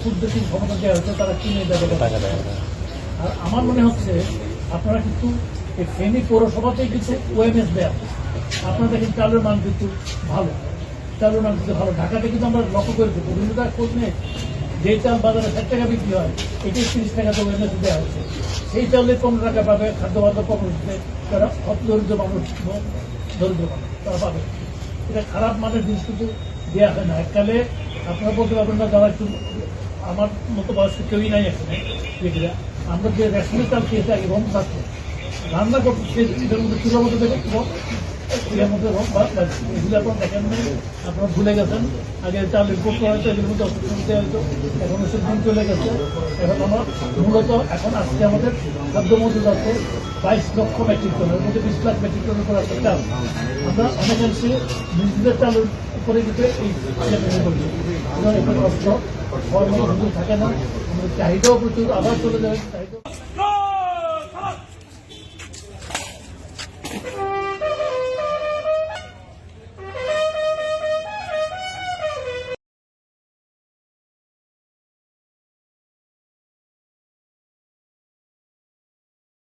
Food basin ক্ষমতা দেওয়া হয়েছে, তারা কিনে দেবে। আর আমার মনে হচ্ছে আপনারা কিন্তু এই ফেনী পৌরসভাতেই কিন্তু ওএমএস দেওয়া, আপনাদের কিন্তু চালের মান কিন্তু ভালো, চালের মান কিন্তু ভালো। ঢাকাতে কিন্তু আমরা লক্ষ্য করেছি বিভিন্ন টাকা খোঁজ নেই, যে চাল বাজারে 60 টাকা বিক্রি হয় এটি 30 টাকাতে ওএমএস দেওয়া হচ্ছে। সেই চালে 15 টাকা পাবে খাদ্য বাজার কর্মসূচিতে, তারা দরিদ্র মানুষ তারা পাবে। এটা খারাপ মানের জিনিস কিন্তু দেওয়া হয় না। এককালে আপনারা বলতে পারবেন না, যারা একটু আমার মতো বয়স্ক কেউই নাই এখানে, আমরা যে রেশনের চাল খেয়েছি আগে রং থাকতো, রান্না করতে সেটার মধ্যে চুলার মধ্যে দেখে চুলার মধ্যে রং এগুলো আপনার দেখেন নাই, আপনারা ভুলে গেছেন। আগে চাল ইম্পোর্ট করা হয়তো এগুলোর মধ্যে অসুবিধা হয়তো, এখন ওসব দিন চলে গেছে। এখন আমার মূলত এখন আসছে আমাদের খাদ্য মজুদ আছে 22 লক্ষ মেট্রিক টন, এর মধ্যে 20 লাখ মেট্রিক টনের উপর আছে চাল। আমরা অনেকাংশে নিজেদের চালের উপরে কিন্তু এই করছি, কষ্ট থাকে না, আমাদের চাহিদাও প্রচুর, আবার চলে যাবে।